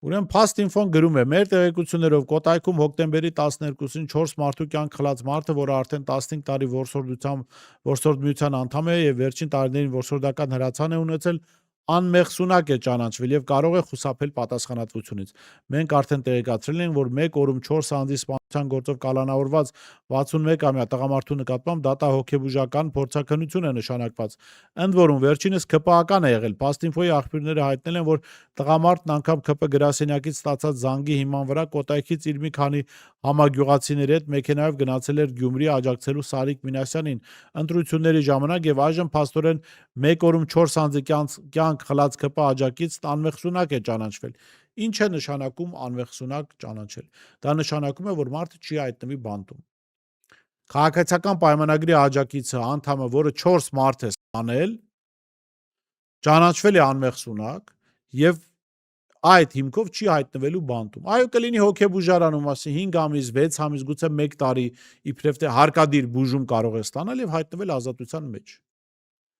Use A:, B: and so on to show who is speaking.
A: Ուրեմն Fast Info-ն գրում է. մեր տեղեկություններով Կոտայքում հոկտեմբերի 12-ին 4 մարդու կյանք խլած մարդը, որը արդեն 15 տարի որսորդ միության անդամ է եւ վերջին տարիներին որսորդական հրացան է ունեցել, անմեղսունակ է ճանաչվել եւ կարող է խուսափել պատասխանատվությունից։ Մենք արդեն տեղեկացրել ենք, որ 1 օրում 4 անձի սպանության գործով կալանավորված 61-ամյա տղամարդու նկատմամբ դատահոգեբուժական փորձաքննություն է նշանակված։ Ընդ որում վերջինս ԿՊԱ-ական է եղել։ Fast Info-ի աղբյուրները հայտնել են, որ տղամարդն անգամ ԿՊ գրասենյակից ստացած զանգի հիման վրա Կոտայքից իր մի քանի համագյուղացիների հետ մեքենայով գնացել էր Գյումրի աջակցելու Սարիկ Մինասյանին ընտրությունների ժամանակ եւ այժմ փաստորեն 1 օրում 4 անձի կյանք խլած ԿՊ աջակից անմեղսունակ է ճանաչվել։ Ինչ է նշանակում անմեղսունակ ճանաչել։ Դա նշանակում է, որ մարդը չի հայտնվի բանտում։ Քաղաքացիական պայմանագրի աջակիցը անդամը, որը 4 մարդ է սպանել, ճանաչվել է անմեղսունակ եւ այդ հիմքով չի հայտնվելու բանտում։ Այո, կլինի հոգեբուժարանում, ասի 5 ամիս, 6 ամիս, գուցե 1 տարի իբրև թե հարկադիր բուժում կարող է ստանալ եւ հայտնվել ազատության մեջ։